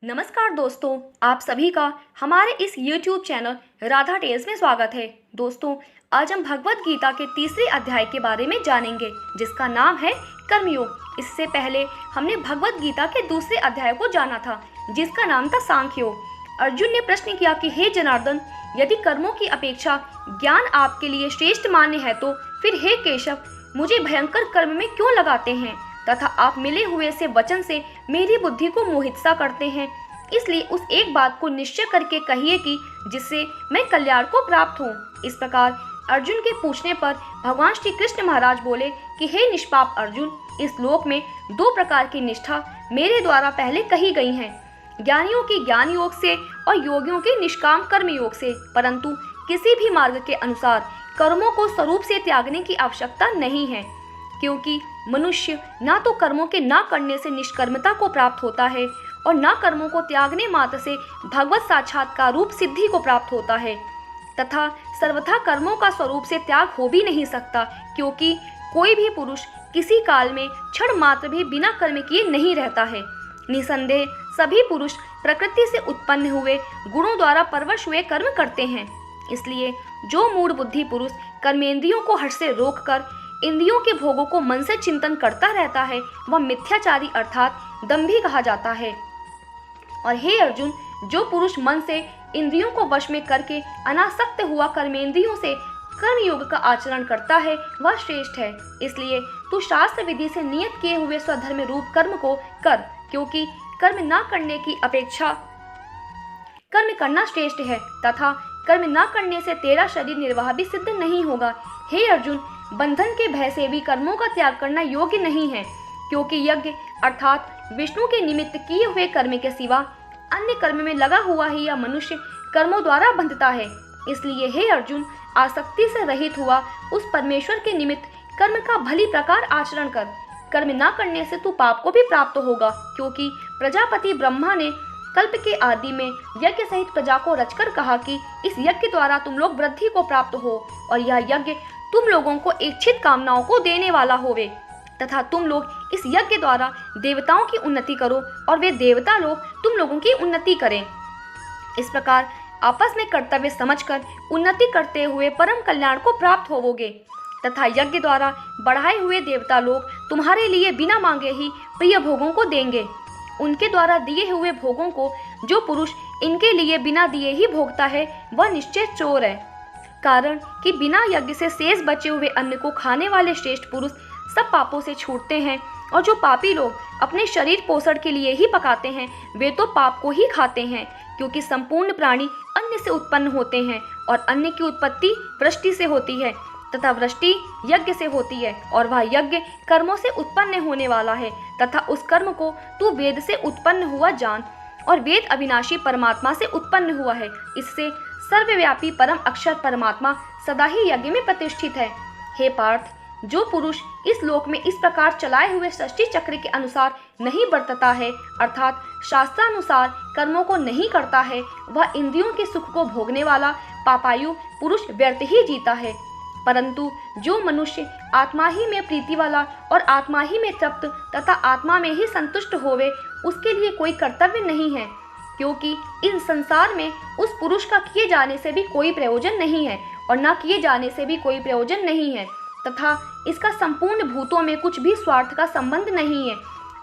नमस्कार दोस्तों, आप सभी का हमारे इस YouTube चैनल राधा टेल्स में स्वागत है। दोस्तों, आज हम भगवत गीता के तीसरे अध्याय के बारे में जानेंगे, जिसका नाम है कर्मयोग। इससे पहले हमने भगवत गीता के दूसरे अध्याय को जाना था, जिसका नाम था सांख्य योग। अर्जुन ने प्रश्न किया कि हे जनार्दन, यदि कर्मों की अपेक्षा ज्ञान आपके लिए श्रेष्ठ मान्य है, तो फिर हे केशव, मुझे भयंकर कर्म में क्यों लगाते हैं तथा आप मिले हुए से वचन से मेरी बुद्धि को मोहित सा करते हैं। इसलिए उस एक बात को निश्चय करके कहिए कि जिससे मैं कल्याण को प्राप्त हूँ। इस प्रकार अर्जुन के पूछने पर भगवान श्री कृष्ण महाराज बोले कि हे निष्पाप अर्जुन, इस लोक में दो प्रकार की निष्ठा मेरे द्वारा पहले कही गई हैं, ज्ञानियों की ज्ञान योग से और योगियों के निष्काम कर्म योग से। परंतु किसी भी मार्ग के अनुसार कर्मों को स्वरूप से त्यागने की आवश्यकता नहीं है, क्योंकि मनुष्य ना तो कर्मों के ना करने से निष्कर्मता को प्राप्त होता है और ना कर्मों को त्यागने मात्र से भगवत साक्षात्कार रूप सिद्धि को प्राप्त होता है, तथा सर्वथा कर्मों का स्वरूप से त्याग हो भी नहीं सकता, क्योंकि कोई भी पुरुष किसी काल में क्षण मात्र भी बिना कर्म किए नहीं रहता है। निसंदेह सभी पुरुष प्रकृति से उत्पन्न हुए गुणों द्वारा परवश हुए कर्म करते हैं। इसलिए जो मूढ़ बुद्धि पुरुष कर्मेंद्रियों को हठ से रोककर इंद्रियों के भोगों को मन से चिंतन करता रहता है, वह मिथ्याचारी अर्थात दंभी कहा जाता है। और हे अर्जुन, जो पुरुष मन से इंद्रियों को वश में करके अनासक्त हुआ कर्मेंद्रियों से कर्म योग का आचरण करता है, वह श्रेष्ठ है। इसलिए तू शास्त्र विधि से नियत किए हुए स्वधर्म रूप कर्म को कर, क्योंकि कर्म न करने की अपेक्षा कर्म करना श्रेष्ठ है, तथा कर्म न करने से तेरा शरीर निर्वाह भी सिद्ध नहीं होगा। हे अर्जुन, बंधन के भय से भी कर्मों का त्याग करना योग्य नहीं है, क्योंकि यज्ञ अर्थात विष्णु के निमित्त किए हुए कर्म के सिवा अन्य कर्म में लगा हुआ ही यह मनुष्य कर्मों द्वारा बंधता है। इसलिए हे अर्जुन, आसक्ति से रहित हुआ उस परमेश्वर के निमित्त कर्म का भली प्रकार आचरण कर। कर्म न करने से तू पाप को भी प्राप्त होगा, क्योंकि प्रजापति ब्रह्मा ने कल्प के आदि में यज्ञ सहित प्रजा को रचकर कहा कि इस यज्ञ द्वारा तुम लोग वृद्धि को प्राप्त हो, और यह यज्ञ तुम लोगों को इच्छित कामनाओं को देने वाला होवे, तथा तुम लोग इस यज्ञ द्वारा देवताओं की उन्नति करो और वे देवता लोग तुम लोगों की उन्नति करें। इस प्रकार आपस में कर्तव्य समझकर उन्नति करते हुए परम कल्याण को प्राप्त होवोगे, तथा यज्ञ द्वारा बढ़ाए हुए देवता लोग तुम्हारे लिए बिना मांगे ही प्रिय भोगों को देंगे। उनके द्वारा दिए हुए भोगों को जो पुरुष इनके लिए बिना दिए ही भोगता है, वह निश्चय चोर है। कारण कि बिना यज्ञ से शेष बचे हुए अन्न को खाने वाले श्रेष्ठ पुरुष सब पापों से छूटते हैं, और जो पापी लोग अपने शरीर पोषण के लिए ही पकाते हैं, वे तो पाप को ही खाते हैं, क्योंकि संपूर्ण प्राणी अन्न से उत्पन्न होते हैं, और अन्न की उत्पत्ति वृष्टि से होती है, तथा वृष्टि यज्ञ से होती है, और वह यज्ञ कर्मों से उत्पन्न होने वाला है। तथा उस कर्म को तू वेद से उत्पन्न हुआ जान, और वेद अविनाशी परमात्मा से उत्पन्न हुआ है। इससे सर्वव्यापी परम अक्षर परमात्मा सदा ही यज्ञ में प्रतिष्ठित है। हे पार्थ, जो पुरुष इस लोक में इस प्रकार चलाए हुए सृष्टि चक्र के अनुसार नहीं बरतता है, अर्थात शास्त्रानुसार कर्मों को नहीं करता है, वह इंद्रियों के सुख को भोगने वाला पापायु पुरुष व्यर्थ ही जीता है। परंतु जो मनुष्य आत्मा ही में प्रीति वाला और आत्मा ही में तृप्त तथा आत्मा में ही संतुष्ट होवे, उसके लिए कोई कर्तव्य नहीं है, क्योंकि इस संसार में उस पुरुष का किए जाने से भी कोई प्रयोजन नहीं है और न किए जाने से भी कोई प्रयोजन नहीं है, तथा इसका संपूर्ण भूतों में कुछ भी स्वार्थ का संबंध नहीं है,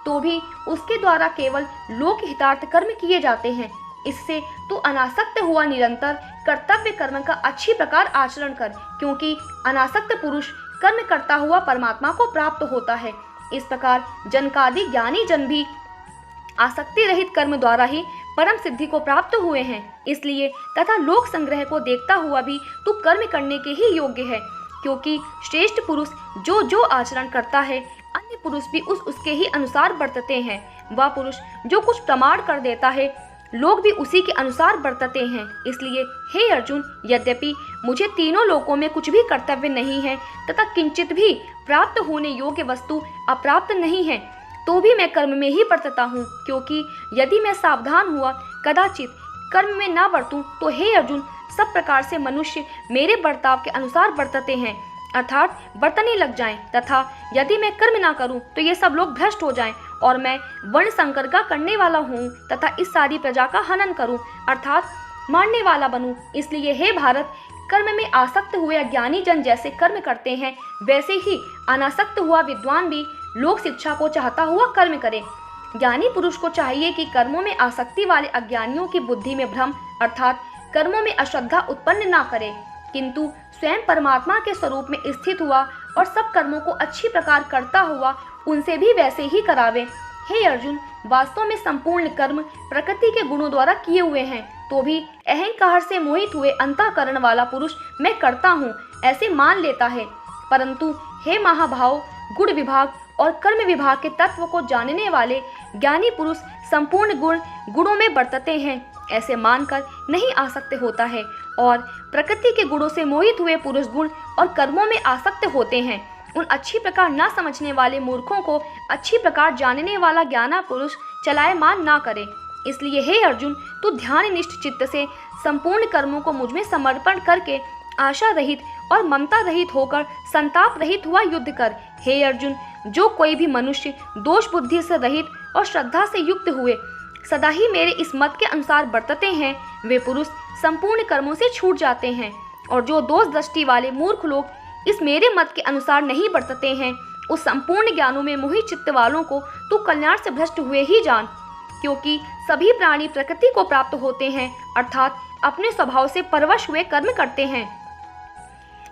तो भी उसके द्वारा केवल लोक हितार्थ कर्म किए जाते हैं। इससे तू अनासक्त हुआ निरंतर कर्तव्य कर्म का अच्छी प्रकार आचरण कर, क्योंकि अनासक्त पुरुष कर्म करता हुआ परमात्मा को प्राप्त होता है। इस प्रकार जनकादि ज्ञानी जन भी आसक्ति रहित कर्म द्वारा ही परम सिद्धि को प्राप्त हुए हैं। इसलिए तथा लोक संग्रह को देखता हुआ भी तू कर्म करने के ही योग्य है, क्योंकि श्रेष्ठ पुरुष जो जो आचरण करता है, अन्य पुरुष भी उसके ही अनुसार बरतते हैं। वह पुरुष जो कुछ प्रमाण कर देता है, लोग भी उसी के अनुसार बरतते हैं। इसलिए हे अर्जुन, यद्यपि मुझे तीनों लोकों में कुछ भी कर्तव्य नहीं है तथा किंचित भी प्राप्त होने योग्य वस्तु अप्राप्त नहीं है, तो भी मैं कर्म में ही बरतता हूँ, क्योंकि यदि मैं सावधान हुआ कदाचित कर्म में न बरतूं, तो हे अर्जुन, सब प्रकार से मनुष्य मेरे बर्ताव के अनुसार बरतते हैं, अर्थात बरतने लग जाएं, तथा यदि मैं कर्म ना करूं तो ये सब लोग भ्रष्ट हो जाएं और मैं वर्ण संकर का करने वाला हूँ तथा इस सारी प्रजा का हनन करूँ अर्थात मारने वाला बनूं। इसलिए हे भारत, कर्म में आसक्त हुए अज्ञानी जन जैसे कर्म करते हैं वैसे ही अनासक्त हुआ विद्वान भी लोक शिक्षा को चाहता हुआ कर्म करे। ज्ञानी पुरुष को चाहिए कि कर्मों में आसक्ति वाले अज्ञानियों की बुद्धि में भ्रम अर्थात कर्मों में अश्रद्धा उत्पन्न ना करे, किंतु स्वयं परमात्मा के स्वरूप में स्थित हुआ और सब कर्मों को अच्छी प्रकार करता हुआ उनसे भी वैसे ही करावे। हे अर्जुन, वास्तव में संपूर्ण कर्म प्रकृति के गुणों द्वारा किए हुए हैं, तो भी अहंकार से मोहित हुए अंतःकरण वाला पुरुष मैं करता हूँ ऐसे मान लेता है। परंतु हे महाभाव, गुण विभाग और कर्म विभाग के तत्व को जानने वाले ज्ञानी पुरुष संपूर्ण गुणों में बरतते हैं ऐसे मानकर नहीं आसक्त होता है, और प्रकृति के गुणों से मोहित हुए पुरुष गुण और कर्मों में आसक्त होते हैं। उन अच्छी प्रकार न समझने वाले मूर्खों को अच्छी प्रकार जानने वाला ज्ञाना पुरुष चलायमान ना करे। इसलिए हे अर्जुन, तू ध्यान निष्ठ चित्त से संपूर्ण कर्मों को मुझ में समर्पण करके आशा रहित और ममता रहित होकर संताप रहित हुआ युद्ध कर। हे अर्जुन, जो कोई भी मनुष्य दोष बुद्धि से रहित और श्रद्धा से युक्त हुए सदा ही मेरे इस मत के अनुसार बरतते हैं, वे पुरुष संपूर्ण कर्मों से छूट जाते हैं। और जो दोष दृष्टि वाले मूर्ख लोग इस मेरे मत के अनुसार नहीं बरतते हैं, उस संपूर्ण ज्ञानों में मोहित चित्त वालों को तू कल्याण से भ्रष्ट हुए ही जान, क्योंकि सभी प्राणी प्रकृति को प्राप्त होते हैं अर्थात अपने स्वभाव से परवश हुए कर्म करते हैं।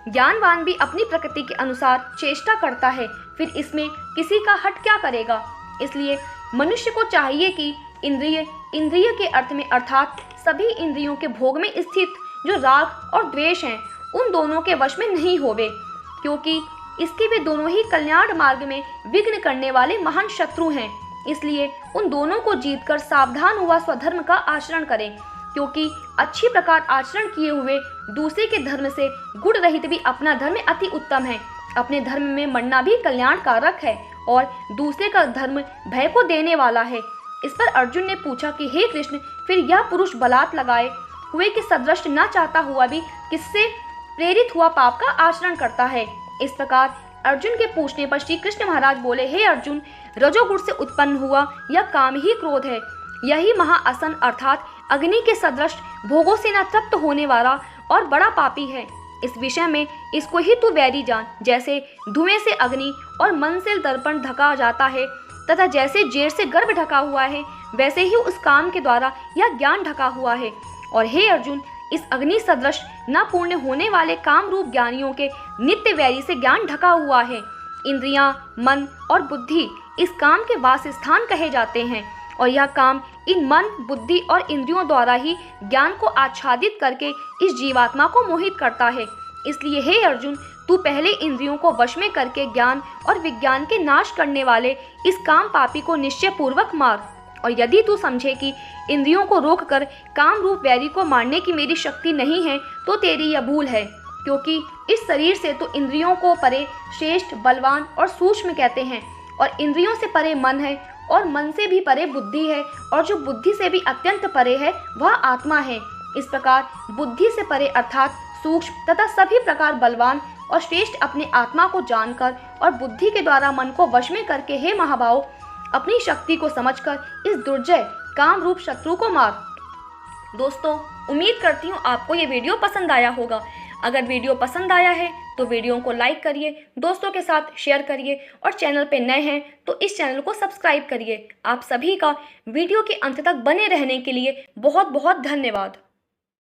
ज्ञानवान भी अपनी प्रकृति के अनुसार चेष्टा करता है, फिर इसमें किसी का हट क्या करेगा। इसलिए मनुष्य को चाहिए कि इंद्रिय के अर्थ में अर्थात सभी इंद्रियों के भोग में स्थित जो राग और द्वेष हैं, उन दोनों के वश में नहीं होवे, क्योंकि इसके वे दोनों ही कल्याण मार्ग में विघ्न करने वाले महान शत्रु हैं। इसलिए उन दोनों को जीतकर सावधान हुआ स्वधर्म का आचरण करें, क्योंकि अच्छी प्रकार आचरण किए हुए दूसरे के धर्म से गुण रहित भी अपना धर्म अति उत्तम है। अपने धर्म में मरना भी कल्याण कारक है और दूसरे का धर्म भय को देने वाला है। इस पर अर्जुन ने पूछा कि हे कृष्ण, फिर यह पुरुष बलात् लगाए हुए के सदृश न चाहता हुआ भी किससे प्रेरित हुआ पाप का आचरण करता है। इस प्रकार अर्जुन के पूछने पर श्री कृष्ण महाराज बोले, हे अर्जुन, रजोगुण से उत्पन्न हुआ यह काम ही क्रोध है। यही महाअसन अर्थात अग्नि के सदृश भोगों से न तृप्त होने वाला और बड़ा पापी है। इस विषय में इसको ही तू वैरी जान। जैसे धुएं से अग्नि और मन से दर्पण ढका जाता है तथा जैसे जेर से गर्भ ढका हुआ है, वैसे ही उस काम के द्वारा यह ज्ञान ढका हुआ है। और हे अर्जुन, इस अग्नि सदृश न पूर्ण होने वाले काम रूप ज्ञानियों के नित्य वैरी से ज्ञान ढका हुआ है। इंद्रियां, मन और बुद्धि इस काम के वास स्थान कहे जाते हैं, और यह काम इन मन, बुद्धि और इंद्रियों द्वारा ही ज्ञान को आच्छादित करके इस जीवात्मा को मोहित करता है। इसलिए हे अर्जुन, तू पहले इंद्रियों को वश में करके ज्ञान और विज्ञान के नाश करने वाले इस काम पापी को निश्चय पूर्वक मार। और यदि तू समझे कि इंद्रियों को रोककर काम रूप वैरी को मारने की मेरी शक्ति नहीं है, तो तेरी यह भूल है, क्योंकि इस शरीर से तो इंद्रियों को परे श्रेष्ठ, बलवान और सूक्ष्म कहते हैं, और इंद्रियों से परे मन है, और मन से भी परे बुद्धि है, और जो बुद्धि से भी अत्यंत परे है वह आत्मा है। इस प्रकार बुद्धि से परे अर्थात सूक्ष्म तथा सभी प्रकार बलवान और श्रेष्ठ अपने आत्मा को जानकर और बुद्धि के द्वारा मन को वश में करके हे महाभाव, अपनी शक्ति को समझकर इस दुर्जय काम रूप शत्रु को मार। दोस्तों, उम्मीद करती हूँ आपको ये वीडियो पसंद आया होगा। अगर वीडियो पसंद आया है तो वीडियो को लाइक करिए, दोस्तों के साथ शेयर करिए, और चैनल पे नए हैं तो इस चैनल को सब्सक्राइब करिए। आप सभी का वीडियो के अंत तक बने रहने के लिए बहुत बहुत धन्यवाद।